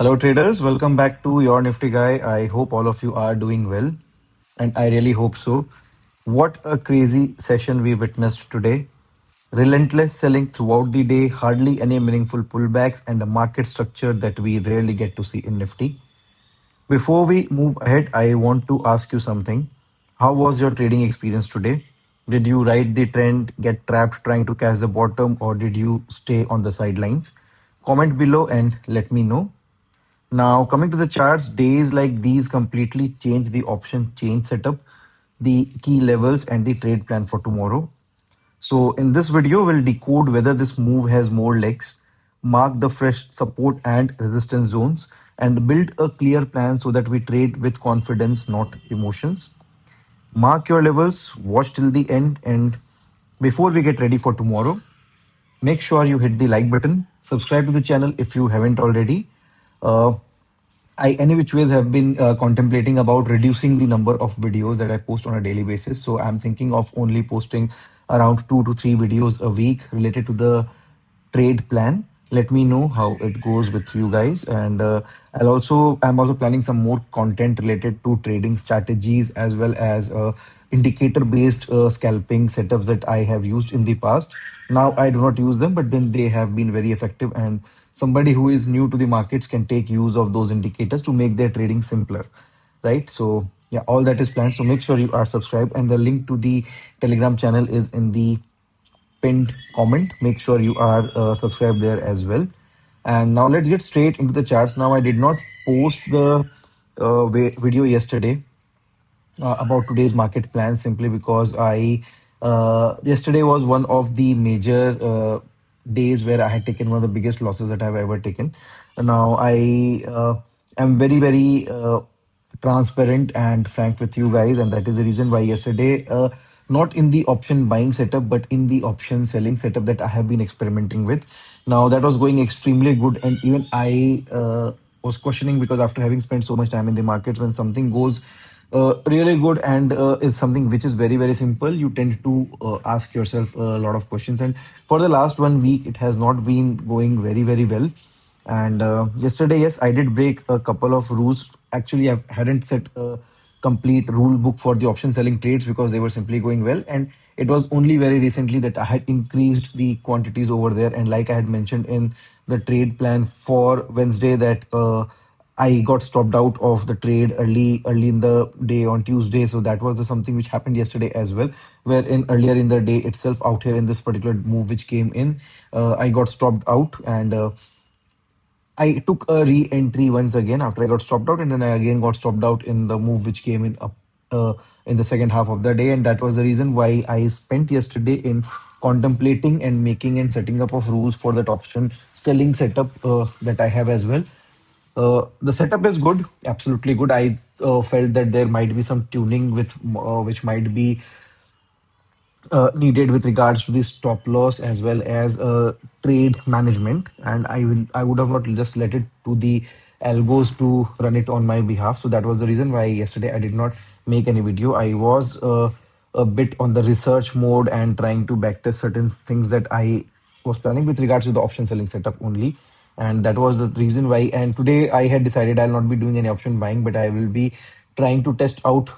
Hello, traders. Welcome back to Your Nifty Guy. I hope all of you are doing well, and I really hope so. What a crazy session we witnessed today. Relentless selling throughout the day, hardly any meaningful pullbacks, and a market structure that we rarely get to see in Nifty. Before we move ahead, I want to ask you something. How was your trading experience today? Did you ride the trend, get trapped trying to catch the bottom, or did you stay on the sidelines? Comment below and let me know. Now, coming to the charts, days like these completely change the option chain setup, the key levels, and the trade plan for tomorrow. So, in this video, we'll decode whether this move has more legs, mark the fresh support and resistance zones, and build a clear plan so that we trade with confidence, not emotions. Mark your levels, watch till the end, and before we get ready for tomorrow, make sure you hit the like button, subscribe to the channel if you haven't already. Uh, I, any which ways, have been contemplating about reducing the number of videos that I post on a daily basis. So I'm thinking of only posting around 2 to 3 videos a week related to the trade plan. Let me know how it goes with you guys, and I'm also planning some more content related to trading strategies as well as indicator based scalping setups that I have used in the past. Now I do not use them, but then they have been very effective, and somebody who is new to the markets can take use of those indicators to make their trading simpler, right? So yeah, all that is planned. So make sure you are subscribed, and the link to the Telegram channel is in the pinned comment. Make sure you are subscribed there as well. And now let's get straight into the charts. Now, I did not post the video yesterday about today's market plan simply because I yesterday was one of the major days where I had taken one of the biggest losses that I've ever taken. Now I am very transparent and frank with you guys, and that is the reason why yesterday, not in the option buying setup, but in the option selling setup that I have been experimenting with. Now that was going extremely good, and even I was questioning because after having spent so much time in the markets, when something goes really good and is something which is very simple, you tend to ask yourself a lot of questions. And for the last 1 week, it has not been going very well. And yesterday, yes, I did break a couple of rules. Actually, I hadn't set a complete rule book for the option selling trades because they were simply going well. And it was only very recently that I had increased the quantities over there. And like I had mentioned in the trade plan for Wednesday, that I got stopped out of the trade early in the day on Tuesday. So that was something which happened yesterday as well, wherein earlier in the day itself, out here in this particular move which came in, I got stopped out, and I took a re-entry once again after I got stopped out, and then I again got stopped out in the move which came in up in the second half of the day, and that was the reason why I spent yesterday in contemplating and making and setting up of rules for that option selling setup that I have as well. The setup is good, absolutely good. I felt that there might be some tuning with which might be needed with regards to the stop loss as well as trade management, and I would have not just let it to the algos to run it on my behalf. So that was the reason why yesterday I did not make any video. I was a bit on the research mode and trying to backtest certain things that I was planning with regards to the option selling setup only, and that was the reason why. And today I had decided I'll not be doing any option buying, but I will be trying to test out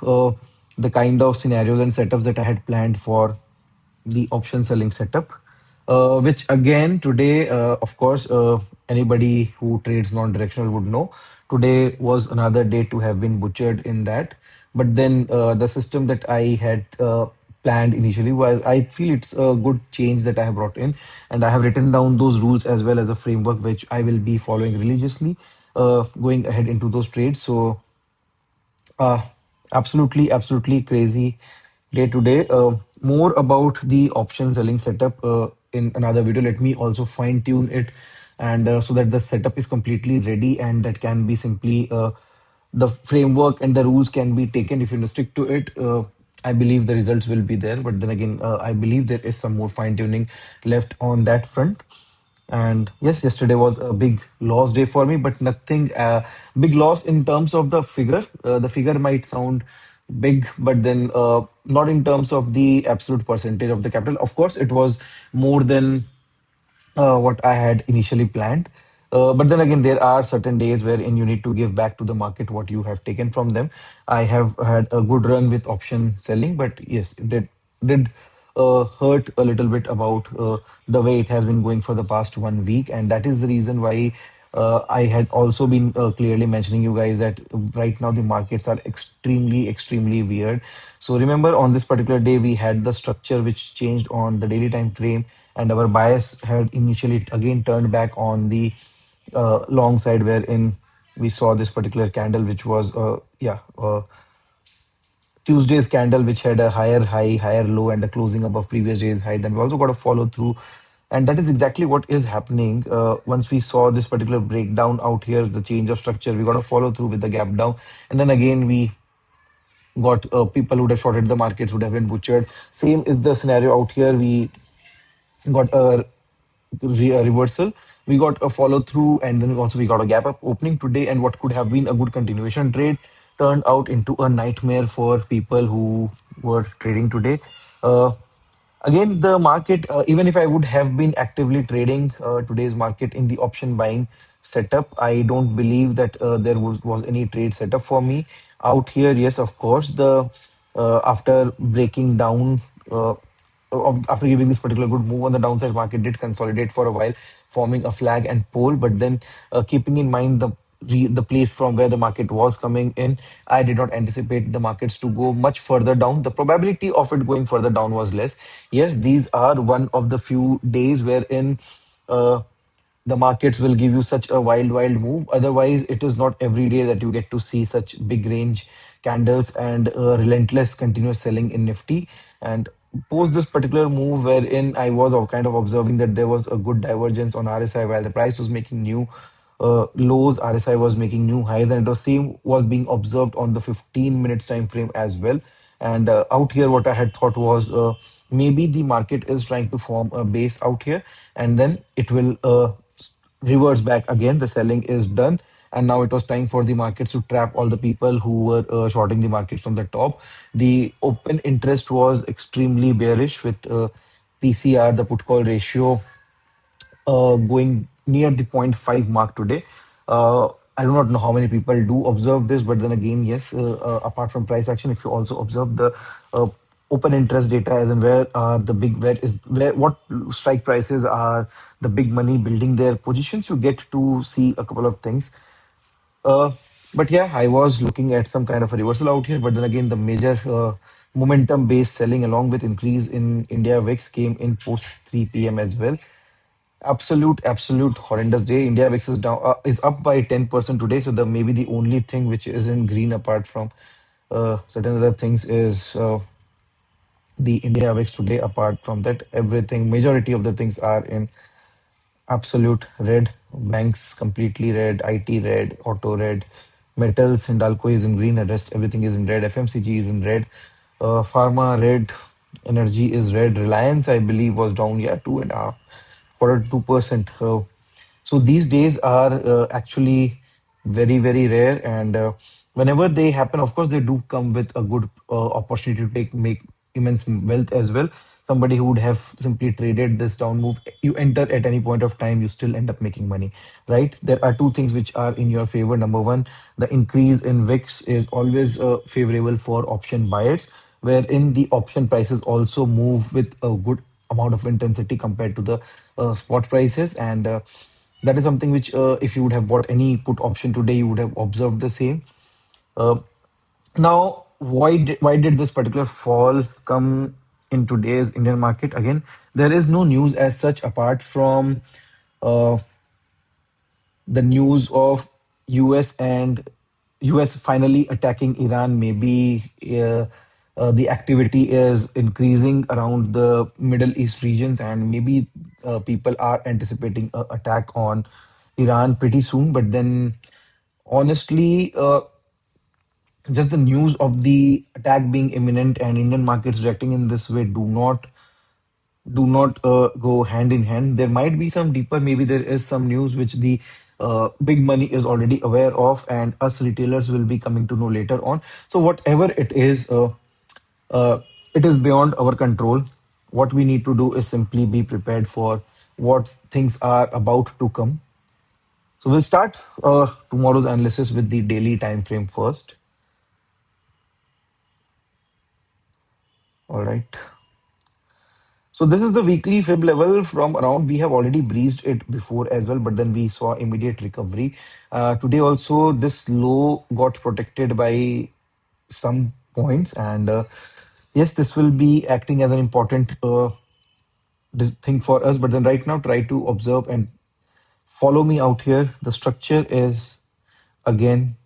the kind of scenarios and setups that I had planned for the option selling setup, which again today, of course, anybody who trades non-directional would know. Today was another day to have been butchered in that. But then the system that I had planned initially was, I feel it's a good change that I have brought in, and I have written down those rules as well as a framework which I will be following religiously going ahead into those trades. So uh, absolutely crazy day today. More about the option selling setup in another video. Let me also fine tune it, and so that the setup is completely ready, and that can be simply the framework and the rules can be taken. If you stick to it, I believe the results will be there. But then again, I believe there is some more fine tuning left on that front. And yes, yesterday was a big loss day for me, but nothing big loss in terms of the figure. The figure might sound big, but then not in terms of the absolute percentage of the capital. Of course, it was more than what I had initially planned. But then again, there are certain days wherein you need to give back to the market what you have taken from them. I have had a good run with option selling, but yes, it did hurt a little bit about the way it has been going for the past 1 week, and that is the reason why I had also been clearly mentioning you guys that right now the markets are extremely weird. So remember, on this particular day, we had the structure which changed on the daily time frame, and our bias had initially again turned back on the long side, wherein we saw this particular candle, which was Tuesday's candle, which had a higher high, higher low, and a closing above previous day's high. Then we also got a follow through. And that is exactly what is happening. Once we saw this particular breakdown out here, the change of structure, we got a follow through with the gap down. And then again, we got people who would have shorted the markets would have been butchered. Same is the scenario out here. We got a reversal. We got a follow through, and then also we got a gap up opening today. And what could have been a good continuation trade turned out into a nightmare for people who were trading today. Uh, Again, the market, even if I would have been actively trading today's market in the option buying setup, I don't believe that there was any trade setup for me out here. Yes, of course, the after breaking down. After giving this particular good move on the downside, market did consolidate for a while, forming a flag and pole. But then, keeping in mind the place from where the market was coming in, I did not anticipate the markets to go much further down. The probability of it going further down was less. Yes, these are one of the few days wherein uh, the markets will give you such a wild move. Otherwise, it is not every day that you get to see such big range candles and relentless continuous selling in Nifty. And post this particular move, wherein I was kind of observing that there was a good divergence on RSI while the price was making new lows, RSI was making new highs, and the same was being observed on the 15 minutes time frame as well. And out here, what I had thought was maybe the market is trying to form a base out here, and then it will reverse back again. The selling is done, and now it was time for the markets to trap all the people who were shorting the markets from the top. The open interest was extremely bearish with PCR, the put call ratio, going near the point 0.5 mark today. I do not know how many people do observe this, but then again, yes, apart from price action, if you also observe the uh, open interest data, as in where are the big, where what strike prices are the big money building their positions, you get to see a couple of things. Uh, but yeah, I was looking at some kind of a reversal out here, but then again, the major momentum based selling along with increase in India VIX came in post 3 p.m. as well. Absolute horrendous day. India VIX is down, is up by 10% today. So the maybe the only thing which is in green apart from certain other things is the India VIX today. Apart from that, everything, majority of the things are in absolute red. Banks completely red, IT red, auto red, metals, Hindalco is in green, the rest everything is in red. FMCG is in red, pharma red, energy is red. Reliance, I believe, was down, yeah, 2.5, quarter 2%. So these days are actually very rare, and whenever they happen, of course, they do come with a good opportunity to make immense wealth as well. Somebody who would have simply traded this down move, you enter at any point of time, you still end up making money, right? There are two things which are in your favor. Number one, the increase in VIX is always favorable for option buyers, wherein the option prices also move with a good amount of intensity compared to the spot prices. And that is something which, if you would have bought any put option today, you would have observed the same. Uh, Now, why did this particular fall come in today's Indian market? Again, there is no news as such apart from uh, the news of US and US finally attacking Iran. Maybe the activity is increasing around the Middle East regions, and maybe people are anticipating an attack on Iran pretty soon. But then, honestly, just the news of the attack being imminent and Indian markets reacting in this way do not go hand in hand. There might be some deeper, maybe there is some news which the big money is already aware of, and us retailers will be coming to know later on. So whatever uh, it is beyond our control. What we need to do is simply be prepared for what things are about to come. So we'll start tomorrow's analysis with the daily time frame first. All right. So this is the weekly fib level from around. We have already breached it before as well, but then we saw immediate recovery. Today also, this low got protected by some points, and yes, this will be acting as an important this thing for us. But then right now, try to observe and follow me out here. The structure is again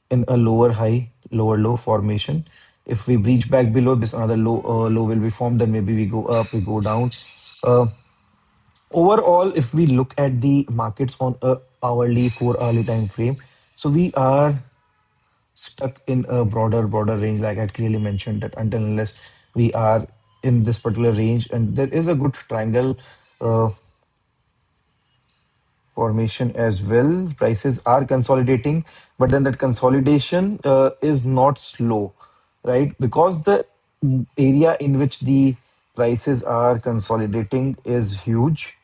in a lower high, lower low formation. If we breach back below this, another low will be formed. Then maybe we go up, we go down. Uh, Overall, if we look at the markets on a hourly, 4 hourly time frame, so we are stuck in a broader range, like I clearly mentioned that until unless we are in this particular range, and there is a good triangle uh, formation as well. Prices are consolidating, but then that consolidation is not slow, right? Because the area in which the prices are consolidating is huge.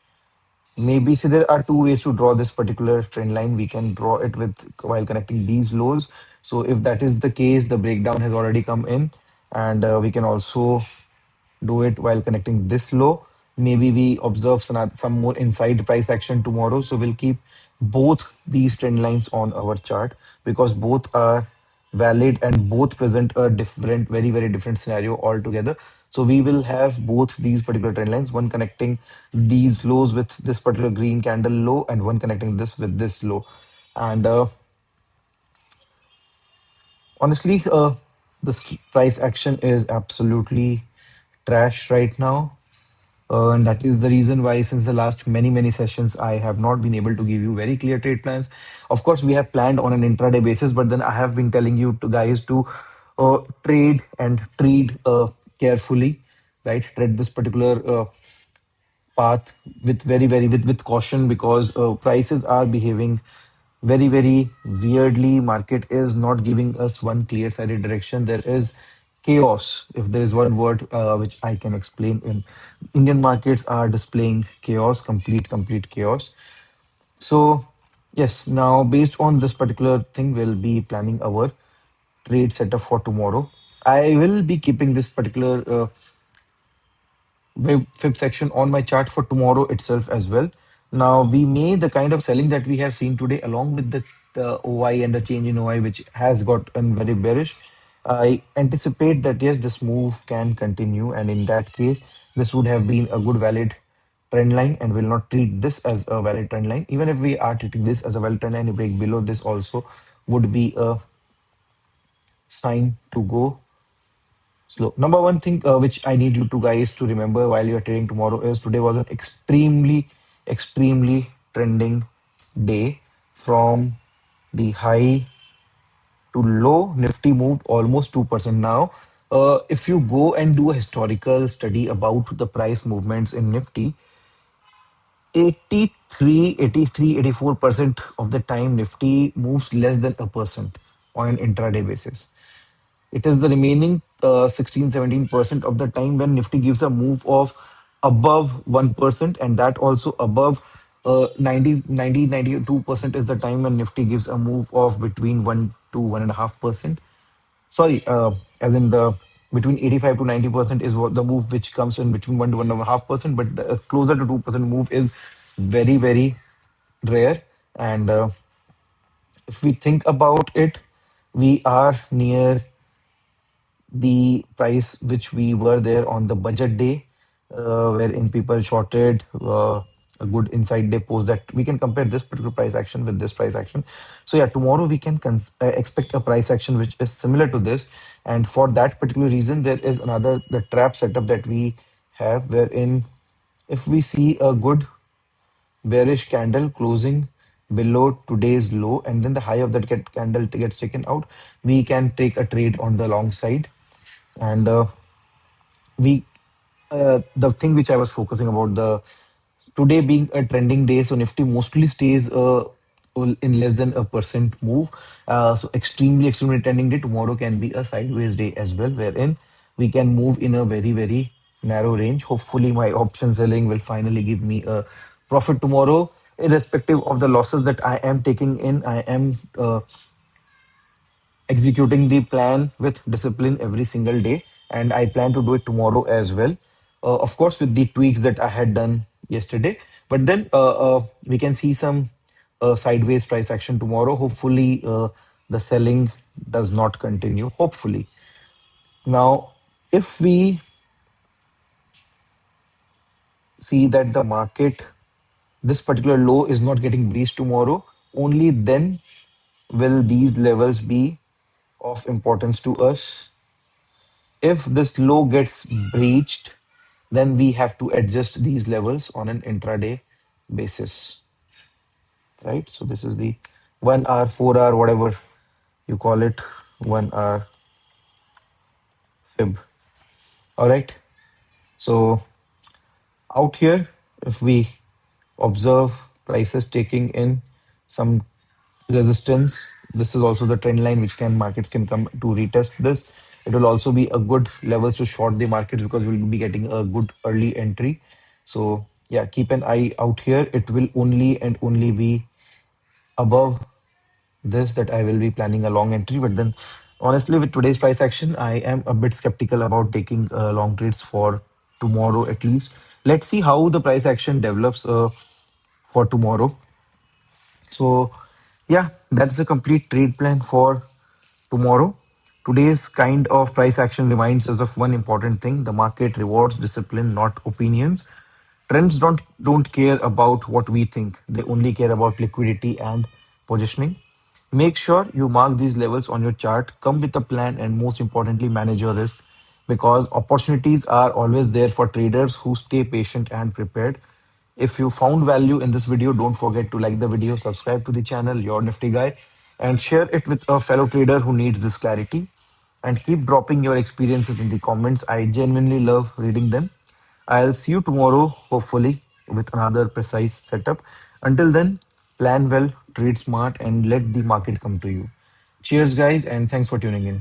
Maybe see there are two ways to draw this particular trend line. We can draw it with while connecting these lows. So if that is the case, the breakdown has already come in, and we can also do it while connecting this low. Maybe we observe some more inside price action tomorrow. So we'll keep both these trend lines on our chart because both are valid and both present a different, very different scenario altogether. So we will have both these particular trend lines, one connecting these lows with this particular green candle low and one connecting this with this low. And honestly, this price action is absolutely trash right now. And that is the reason why, since the last many sessions, I have not been able to give you very clear trade plans. Of course, we have planned on an intraday basis, but then I have been telling you to guys to trade and treat carefully, right? Tread this particular path with with caution because prices are behaving very weirdly. Market is not giving us one clear sided direction. There is chaos. If there is one word which I can explain, in Indian markets are displaying chaos, complete chaos. So yes, now based on this particular thing, we'll be planning our trade setup for tomorrow. I will be keeping this particular fib section on my chart for tomorrow itself as well. Now we may the kind of selling that we have seen today, along with the OI and the change in OI, which has gotten very bearish. I anticipate that yes, this move can continue, and in that case, this would have been a good valid trend line, and will not treat this as a valid trend line. Even if we are treating this as a valid trend line, a break below this also would be a sign to go slow. Number one thing which I need you to guys to remember while you're trading tomorrow is today was an extremely trending day. From the high to low, Nifty moved almost 2% now. If you go and do a historical study about the price movements in Nifty, 84% of the time Nifty moves less than a percent on an intraday basis. It is the remaining 16-17% of the time when Nifty gives a move of above 1%, and that also above 92% is the time when Nifty gives a move of between 1 to 1.5%. Sorry, as in the between 85 to 90% is what the move which comes in between 1 to 1.5%, but the closer to 2% move is very rare. And if we think about it, we are near the price which we were there on the budget day, wherein people shorted a good inside day post that we can compare this particular price action with this price action. So yeah, tomorrow we can expect a price action which is similar to this, and for that particular reason, there is another the trap setup that we have, wherein if we see a good bearish candle closing below today's low and then the high of that candle gets taken out, we can take a trade on the long side. And we the thing which I was focusing about, the today being a trending day, so Nifty mostly stays in less than a percent move. So extremely trending day. Tomorrow can be a sideways day as well, wherein we can move in a very narrow range. Hopefully, my option selling will finally give me a profit tomorrow. irrespective of the losses that I am taking in, I am executing the plan with discipline every single day, and I plan to do it tomorrow as well. Of course, with the tweaks that I had done yesterday, but then we can see some sideways price action tomorrow. Hopefully, the selling does not continue. Hopefully. Now, if we see that the market, this particular low is not getting breached tomorrow, only then will these levels be of importance to us. If this low gets breached, then we have to adjust these levels on an intraday basis, right? So this is the 1 hour, 4 hour, whatever you call it, 1 hour fib. All right. So out here, if we observe prices taking in some resistance, this is also the trend line which can markets can come to retest this. It will also be a good levels to short the markets because we'll be getting a good early entry. So yeah, keep an eye out here. It will only and only be above this that I will be planning a long entry. But then, honestly, with today's price action, I am a bit skeptical about taking long trades for tomorrow at least. Let's see how the price action develops for tomorrow. So, yeah, that's the complete trade plan for tomorrow. Today's kind of price action reminds us of one important thing: the market rewards discipline, not opinions. Trends don't care about what we think. They only care about liquidity and positioning. Make sure you mark these levels on your chart, come with a plan, and most importantly, manage your risk because opportunities are always there for traders who stay patient and prepared. If you found value in this video, don't forget to like the video, subscribe to the channel, Your Nifty Guy, and share it with a fellow trader who needs this clarity. And keep dropping your experiences in the comments. I genuinely love reading them. I'll see you tomorrow, hopefully, with another precise setup. Until then, plan well, trade smart, and let the market come to you. Cheers, guys, and thanks for tuning in.